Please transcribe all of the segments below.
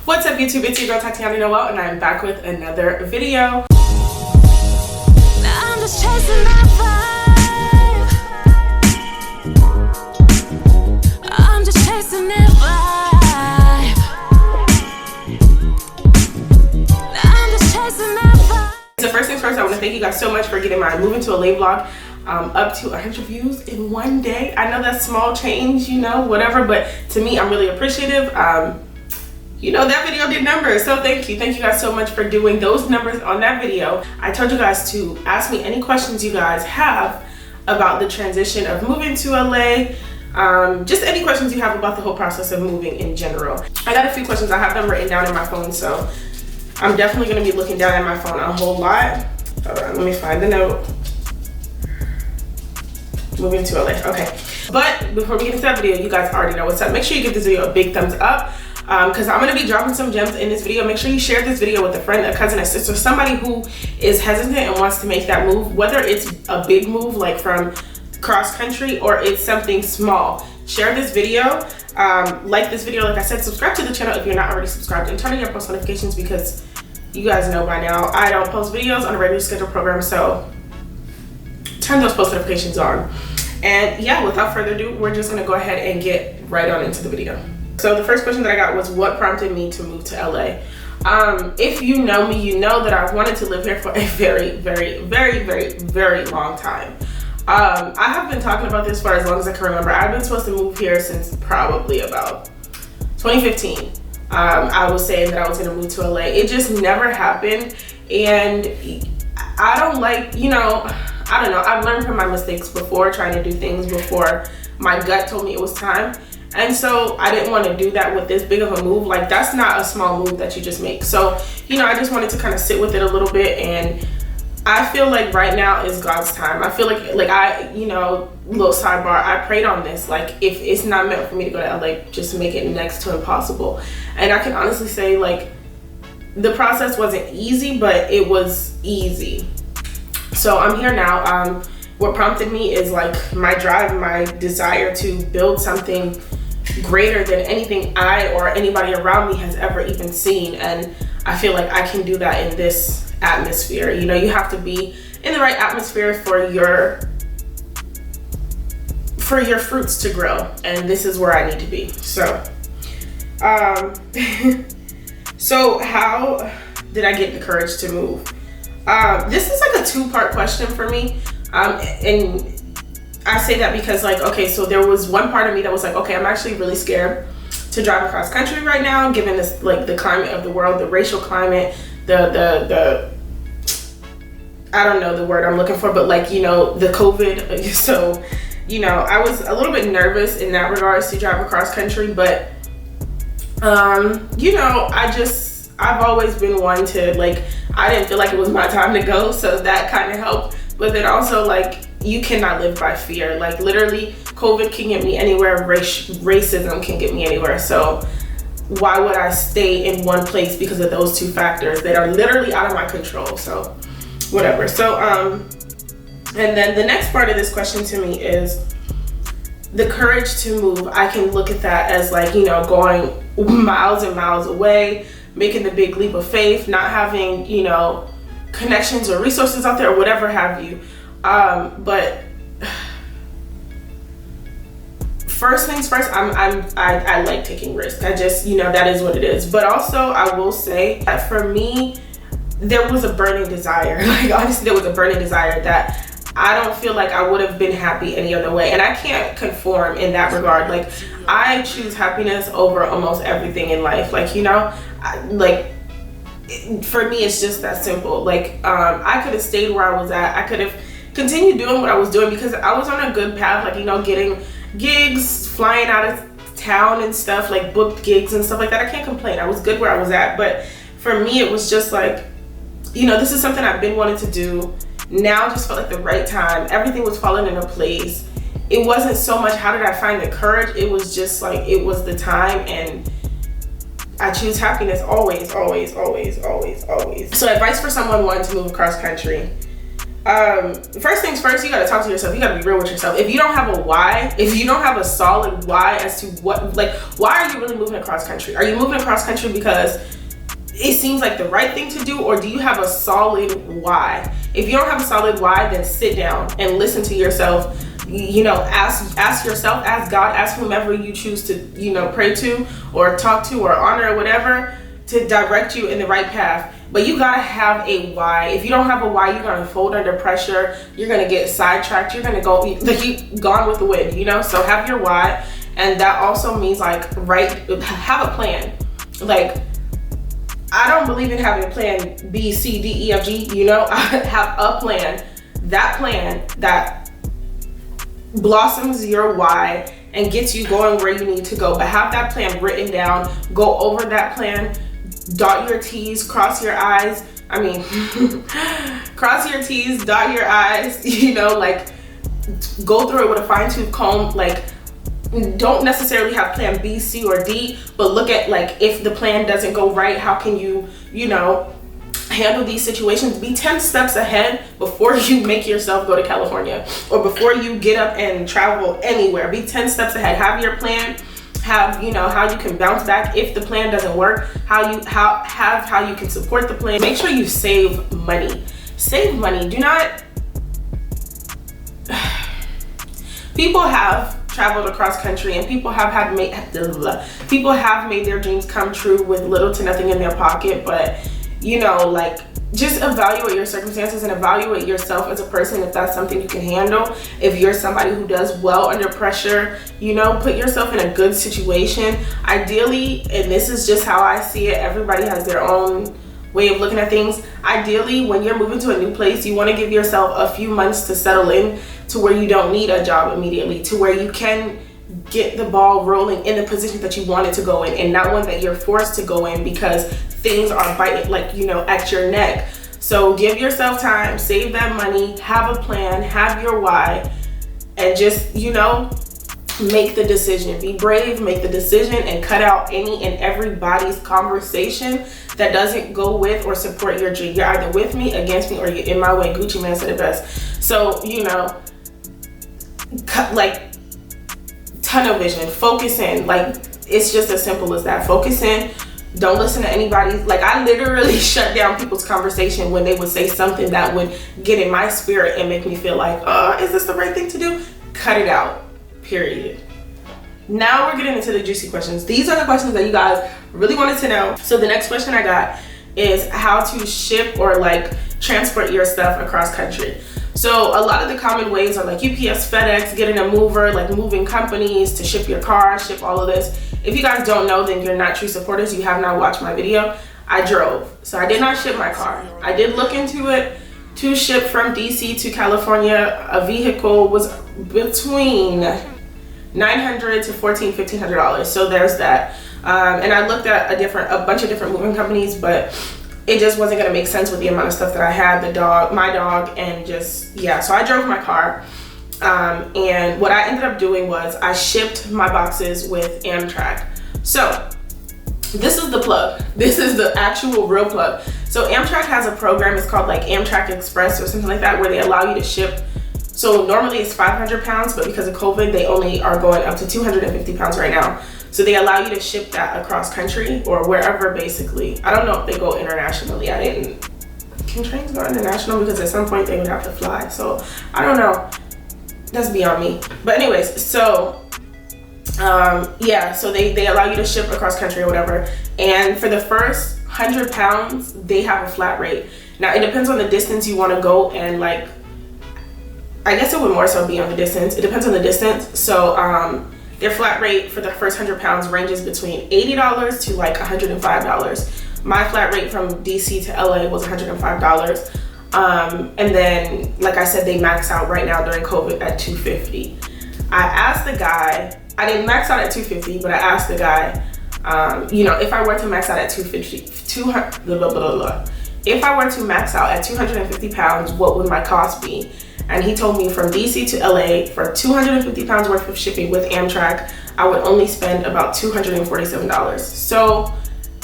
What's up YouTube, it's your girl Tatiana Noel and I'm back with another video. I'm just chasing that vibe. I'm just chasing that vibe. I'm just chasing that vibe. So first things first, I want to thank you guys so much for getting my Moving to LA vlog up to 100 views in one day. I know that's small change, you know, whatever, but to me, I'm really appreciative. You know, that video did numbers, so thank you guys so much for doing those numbers on that video. I told you guys to ask me any questions you guys have about the transition of moving to LA, just any questions you have about the whole process of moving in general. I got a few questions, I have them written down in my phone, so I'm definitely gonna be looking down at my phone a whole lot. Hold on, let me find the note. Moving to LA, okay. But before we get into that video, you guys already know what's up. Make sure you give this video a big thumbs up. Because I'm going to be dropping some gems in this video. Make sure you share this video with a friend, a cousin, a sister, somebody who is hesitant and wants to make that move, whether it's a big move like from cross country or it's something small. Share this video, like this video, like I said, subscribe to the channel if you're not already subscribed, and turn on your post notifications because you guys know by now I don't post videos on a regular scheduled program, so turn those post notifications on. And yeah, without further ado, we're just going to go ahead and get right on into the video. So the first question that I got was what prompted me to move to LA. If you know me, you know that I've wanted to live here for a very long time. I have been talking about this for as long as I can remember. I've been supposed to move here since probably about 2015. I was saying that I was gonna move to LA. It just never happened. And I don't like, you know, I don't know. I've learned from my mistakes before, trying to do things before my gut told me it was time. And so I didn't want to do that with this big of a move. Like, that's not a small move that you just make. So, you know, I just wanted to kind of sit with it a little bit. And I feel like right now is God's time. I feel like I, you know, little sidebar, I prayed on this. Like, if it's not meant for me to go to LA, just make it next to impossible. And I can honestly say, like, the process wasn't easy, but it was easy. So I'm here now. What prompted me is like my drive, my desire to build something greater than anything I or anybody around me has ever even seen. And I feel like I can do that in this atmosphere. You know, you have to be in the right atmosphere for your fruits to grow. And this is where I need to be. So, so how did I get the courage to move? This is like a two-part question for me. And I say that because, like, okay, so there was one part of me that was like, okay, I'm actually really scared to drive across country right now, given this, like, the climate of the world, the racial climate, the I don't know the word I'm looking for, but, like, you know, the COVID. So, you know, I was a little bit nervous in that regards to drive across country, but, you know, I've always been one to, like, I didn't feel like it was my time to go, so that kind of helped. But then also, like, you cannot live by fear. Like, literally, COVID can get me anywhere. Racism can get me anywhere. So why would I stay in one place because of those two factors that are literally out of my control? So whatever. So, and then the next part of this question to me is the courage to move. I can look at that as, like, you know, going miles and miles away, making the big leap of faith, not having, you know, connections or resources out there or whatever have you. But first things first, I like taking risks. I just, you know, that is what it is. But also I will say that for me, there was a burning desire. Like, honestly, there was a burning desire that I don't feel like I would have been happy any other way. And I can't conform in that regard. Like, I choose happiness over almost everything in life. Like, you know, for me, it's just that simple. Like, I could have stayed where I was at. I could have continued doing what I was doing because I was on a good path, like, you know, getting gigs, flying out of town and stuff, like booked gigs and stuff like that. I can't complain. I was good where I was at. But for me, it was just like, you know, this is something I've been wanting to do. Now just felt like the right time. Everything was falling into place. It wasn't so much how did I find the courage. It was just like, it was the time, and I choose happiness always. So advice for someone wanting to move across country. First things first, you gotta talk to yourself. You gotta be real with yourself. If you don't have a why, if you don't have a solid why as to what, like, why are you really moving across country? Are you moving across country because it seems like the right thing to do, or do you have a solid why? If you don't have a solid why, then sit down and listen to yourself. You know, ask yourself, ask God, ask whomever you choose to, you know, pray to or talk to or honor or whatever to direct you in the right path. But you gotta have a why. If you don't have a why, you're gonna fold under pressure. You're gonna get sidetracked. You're gonna go like you gone with the wind, you know? So have your why. And that also means like have a plan. Like, I don't believe in having a plan B, C, D, E, F, G, you know? I have a plan. That plan that blossoms your why and gets you going where you need to go. But have that plan written down. Go over that plan. Dot your T's, cross your I's. I mean, cross your T's, dot your I's, you know, like go through it with a fine-tooth comb. Like, don't necessarily have plan B, C, or D, but look at like if the plan doesn't go right, how can you, you know, handle these situations. Be 10 steps ahead before you make yourself go to California or before you get up and travel anywhere. Be 10 steps ahead. Have your plan. Have, you know, how you can bounce back if the plan doesn't work, how you can support the plan. Make sure you save money. Save money. Do not people have traveled across country and people have made their dreams come true with little to nothing in their pocket. But you know, like, just evaluate your circumstances and evaluate yourself as a person if that's something you can handle. If you're somebody who does well under pressure, you know, put yourself in a good situation. Ideally, and this is just how I see it, everybody has their own way of looking at things. Ideally, when you're moving to a new place, you want to give yourself a few months to settle in to where you don't need a job immediately, to where you can get the ball rolling in the position that you wanted to go in and not one that you're forced to go in because things are biting, like, you know, at your neck. So give yourself time, save that money, have a plan, have your why, and just, you know, make the decision. Be brave, make the decision, and cut out any and everybody's conversation that doesn't go with or support your dream. You're either with me, against me, or you're in my way. Gucci Mane said it best. So, you know, like, tunnel vision, focus in. Like, it's just as simple as that. Focus in. Don't listen to anybody. Like, I literally shut down people's conversation when they would say something that would get in my spirit and make me feel like, is this the right thing to do? Cut it out, period. Now we're getting into the juicy questions. These are the questions that you guys really wanted to know. So the next question I got is how to ship or like transport your stuff across country. So a lot of the common ways are like UPS, FedEx, getting a mover, like moving companies to ship your car, ship all of this. If you guys don't know, then you're not true supporters. You have not watched my video. I drove, so I did not ship my car. I did look into it to ship from DC to California. A vehicle was between $900 to $1,400-$1,500. So there's that. And I looked at a bunch of different moving companies, but it just wasn't gonna make sense with the amount of stuff that I had, my dog, and just, yeah. So I drove my car. And what I ended up doing was I shipped my boxes with Amtrak. So this is the plug. This is the actual real plug. So Amtrak has a program, it's called like Amtrak Express or something like that, where they allow you to ship. So normally it's 500 pounds, but because of COVID, they only are going up to 250 pounds right now. So they allow you to ship that across country or wherever, basically. I don't know if they go internationally. Can trains go international? Because at some point they would have to fly. So I don't know. That's beyond me. But anyways, so yeah, so they allow you to ship across country or whatever. And for the first 100 pounds, they have a flat rate. Now it depends on the distance you want to go, and like, I guess it would more so be on the distance. It depends on the distance. So their flat rate for the first 100 pounds ranges between $80 to like $105. My flat rate from DC to LA was $105. And then, like I said, they max out right now during COVID at $250. I asked the guy, I didn't max out at $250, but I asked the guy, you know, if I were to max out at if I were to max out at 250 pounds, what would my cost be? And he told me from DC to LA for 250 pounds worth of shipping with Amtrak, I would only spend about $247. So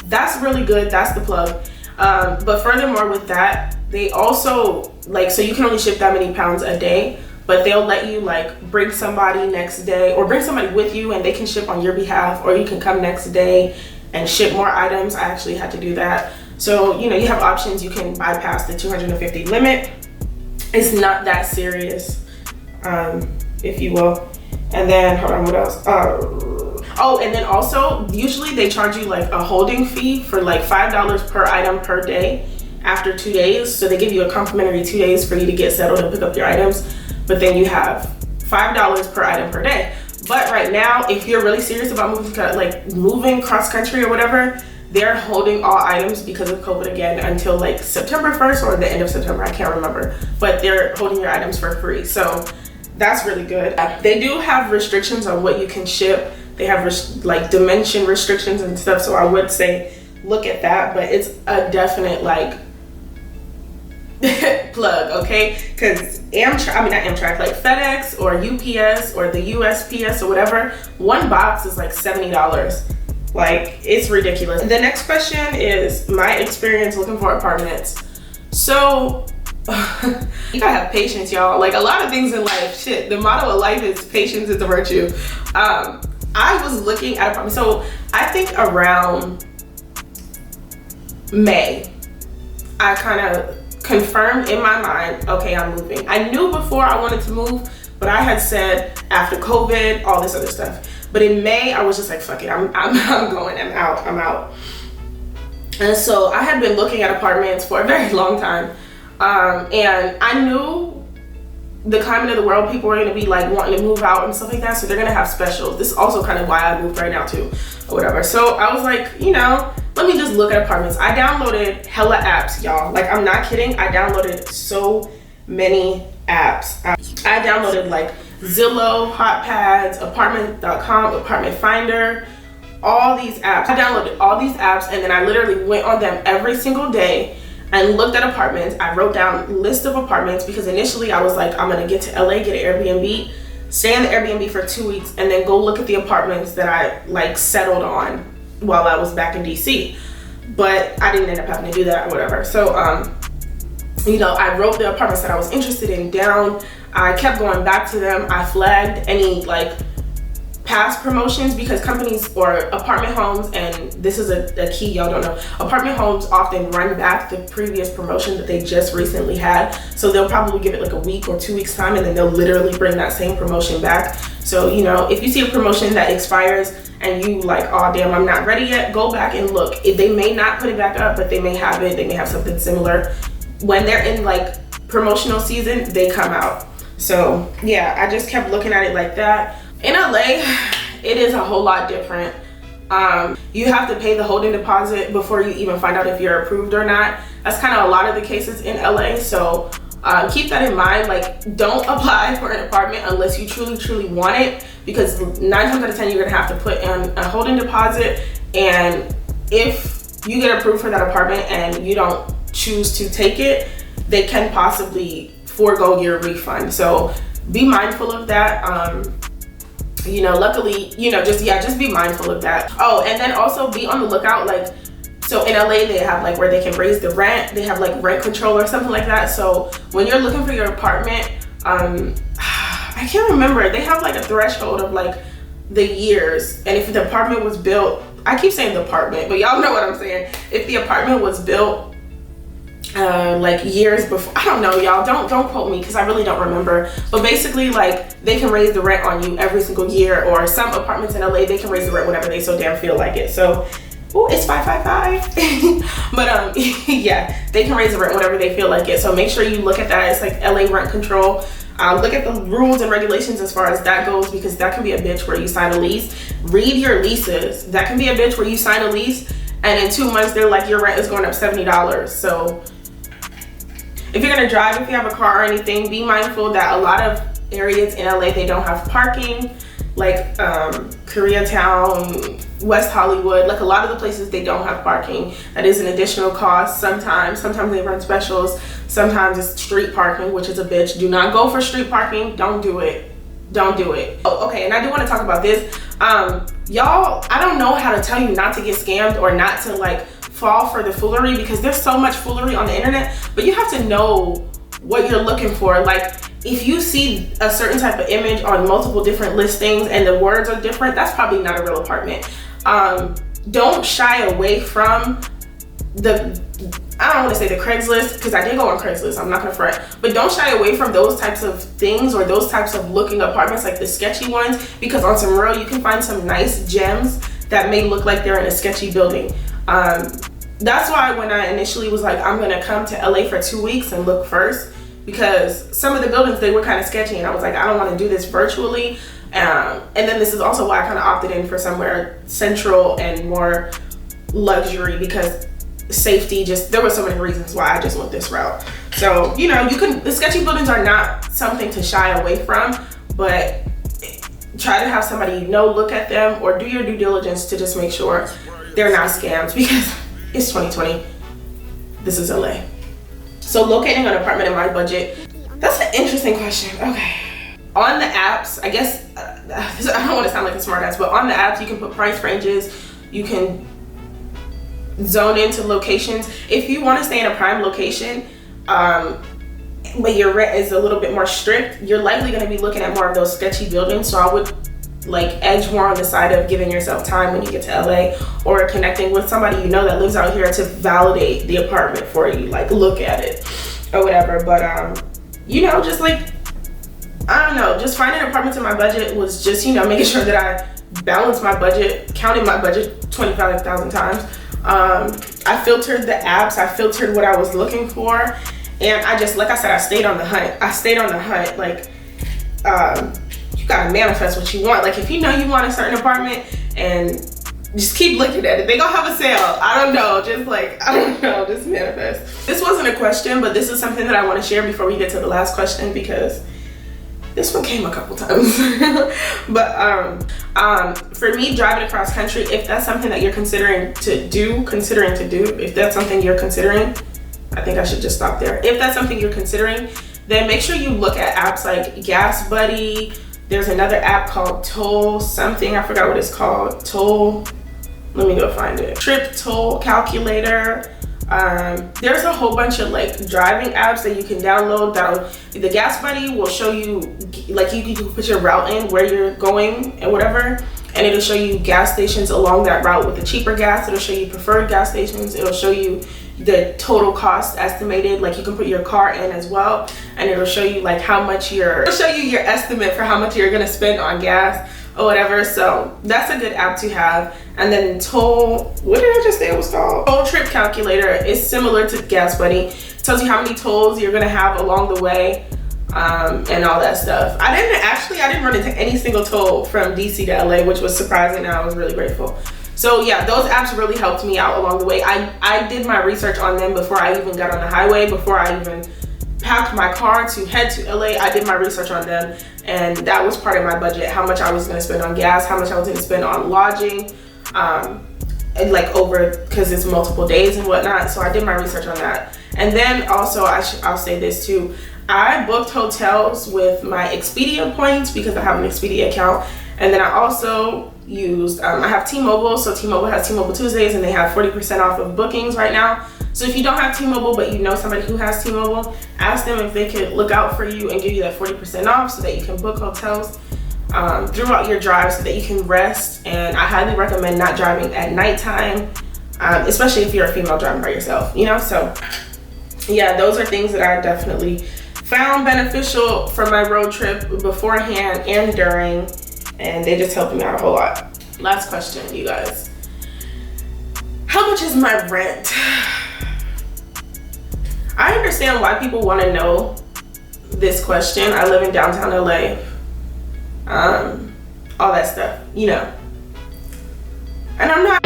that's really good. That's the plug. But furthermore with that, they also like, so you can only ship that many pounds a day, but they'll let you like bring somebody next day or bring somebody with you and they can ship on your behalf, or you can come next day and ship more items. I actually had to do that. So, you know, you have options. You can bypass the 250 limit. It's not that serious, if you will. And then, hold on, what else? Oh, and then also, usually they charge you like a holding fee for like $5 per item per day after 2 days. So they give you a complimentary 2 days for you to get settled and pick up your items. But then you have $5 per item per day. But right now, if you're really serious about moving cross country or whatever, they're holding all items because of COVID again until like September 1st or the end of September, I can't remember. But they're holding your items for free. So that's really good. They do have restrictions on what you can ship. They have like dimension restrictions and stuff. So I would say look at that, but it's a definite like plug, okay? Because Amtrak, like FedEx or UPS or the USPS or whatever, one box is like $70. Like, it's ridiculous. The next question is my experience looking for apartments. So you gotta have patience, y'all. Like, a lot of things in life, shit, the motto of life is patience is a virtue. I was looking at apartments. So I think around May, I kind of confirmed in my mind, okay, I'm moving. I knew before I wanted to move, but I had said after COVID, all this other stuff. But in May, I was just like, fuck it, I'm going, I'm out. And so I had been looking at apartments for a very long time. And I knew the climate of the world, people are gonna be like wanting to move out and stuff like that. So they're gonna have specials. This is also kind of why I moved right now too, or whatever. So I was like, you know, let me just look at apartments. I downloaded hella apps, y'all. Like, I'm not kidding. I downloaded so many apps. I downloaded like Zillow, HotPads, Apartment.com, Apartment Finder, all these apps. I downloaded all these apps and then I literally went on them every single day and looked at apartments. I wrote down a list of apartments because initially I was like, I'm gonna get to LA, get an Airbnb, stay in the Airbnb for 2 weeks, and then go look at the apartments that I like settled on while I was back in DC. But I didn't end up having to do that or whatever. So, you know, I wrote the apartments that I was interested in down. I kept going back to them. I flagged any like past promotions because companies or apartment homes, and this is a key y'all don't know, apartment homes often run back the previous promotion that they just recently had. So they'll probably give it like a week or 2 weeks time and then they'll literally bring that same promotion back. So, you know, if you see a promotion that expires and you like, oh damn, I'm not ready yet, go back and look. They may not put it back up, but they may have it. They may have something similar. When they're in like promotional season, they come out. So yeah, I just kept looking at it like that. In LA, it is a whole lot different. You have to pay the holding deposit before you even find out if you're approved or not. That's kind of a lot of the cases in LA. So keep that in mind. Like, don't apply for an apartment unless you truly want it, because 9 times out of 10 you're gonna have to put in a holding deposit, and if you get approved for that apartment and you don't choose to take it, they can possibly forego your refund. So be mindful of that. You know, luckily, you know, just be mindful of that. Oh, and then also be on the lookout. Like, so in LA, they have like where they can raise the rent. They have like rent control or something like that. So when you're looking for your apartment, I can't remember. They have like a threshold of like the years. And if the apartment was built, I keep saying the apartment, but y'all know what I'm saying. If the apartment was built like years before, I don't know, y'all, don't quote me because I really don't remember, but basically like they can raise the rent on you every single year, or some apartments in LA they can raise the rent whenever they so damn feel like it. So it's 555 but yeah, they can raise the rent whenever they feel like it. So make sure you look at that. It's like LA rent control. Look at the rules and regulations as far as that goes, because that can be a bitch where you sign a lease. Read your leases. That can be a bitch where you sign a lease and in 2 months they're like, your rent is going up $70. So if you're gonna drive, if you have a car or anything, be mindful that a lot of areas in LA, they don't have parking, like Koreatown, West Hollywood, like a lot of the places they don't have parking. That is an additional cost. Sometimes they run specials. Sometimes it's street parking, which is a bitch. Do not go for street parking. Don't do it. Don't do it. Oh, okay, and I do want to talk about this. Y'all, I don't know how to tell you not to get scammed or not to like fall for the foolery, because there's so much foolery on the internet, but you have to know what you're looking for. Like, if you see a certain type of image on multiple different listings and the words are different, that's probably not a real apartment. Don't shy away from I don't want to say the Craigslist, because I did go on Craigslist, I'm not gonna front, but don't shy away from those types of things or those types of looking apartments, like the sketchy ones, because on some real, you can find some nice gems that may look like they're in a sketchy building. That's why when I initially was like, I'm gonna come to LA for 2 weeks and look first, because some of the buildings, they were kind of sketchy, and I was like, I don't want to do this virtually. And then this is also why I kind of opted in for somewhere central and more luxury, because safety, just there were so many reasons why I just went this route. So, you know, the sketchy buildings are not something to shy away from, but try to have somebody you know look at them, or do your due diligence to just make sure they're not scams, because it's 2020. This is LA. So locating an apartment in my budget, that's an interesting question. Okay. On the apps, I guess, I don't want to sound like a smart ass, but on the apps, you can put price ranges. You can zone into locations. If you want to stay in a prime location, but your rent is a little bit more strict, you're likely going to be looking at more of those sketchy buildings. So I would like edge more on the side of giving yourself time when you get to LA, or connecting with somebody you know that lives out here to validate the apartment for you, like look at it or whatever. But you know, just like, I don't know, just finding apartments in my budget was just, you know, making sure that I balanced my budget, counted my budget 25,000 times. I filtered the apps, I filtered what I was looking for, and I just, like I said, I stayed on the hunt. Like, you gotta manifest what you want. Like, if you know you want a certain apartment, and just keep looking at it, they gonna have a sale. I don't know, just manifest. This wasn't a question, but this is something that I want to share before we get to the last question, because this one came a couple times. But for me, driving across country, if that's something that you're considering to do, if that's something you're considering, I think I should just stop there. If that's something you're considering, then make sure you look at apps like Gas Buddy. There's another app called Toll something, I forgot what it's called. Toll, let me go find it. Trip Toll Calculator. There's a whole bunch of like driving apps that you can download. The Gas Buddy will show you, like, you can put your route in, where you're going and whatever, and it'll show you gas stations along that route with the cheaper gas. It'll show you preferred gas stations. It'll show you the total cost estimated, like you can put your car in as well, and it'll show you like it'll show you your estimate for how much you're gonna spend on gas or whatever. So that's a good app to have. And then Toll, what did I just say it was called? Toll Trip Calculator is similar to Gas Buddy. It tells you how many tolls you're gonna have along the way, and all that stuff. I didn't run into any single toll from DC to LA, which was surprising, and I was really grateful. So yeah, those apps really helped me out along the way. I did my research on them before I even got on the highway, before I even packed my car to head to LA. I did my research on them, and that was part of my budget, how much I was gonna spend on gas, how much I was gonna spend on lodging, and like because it's multiple days and whatnot. So I did my research on that. And then also, I'll say this too, I booked hotels with my Expedia points, because I have an Expedia account. And then I also used, I have T-Mobile, so T-Mobile has T-Mobile Tuesdays, and they have 40% off of bookings right now. So if you don't have T-Mobile, but you know somebody who has T-Mobile, ask them if they could look out for you and give you that 40% off, so that you can book hotels throughout your drive, so that you can rest. And I highly recommend not driving at nighttime, especially if you're a female driving by yourself, you know? So yeah, those are things that I definitely found beneficial for my road trip beforehand and during. And they just helped me out a whole lot. Last question, you guys. How much is my rent? I understand why people want to know this question. I live in downtown LA. All that stuff, you know. And I'm not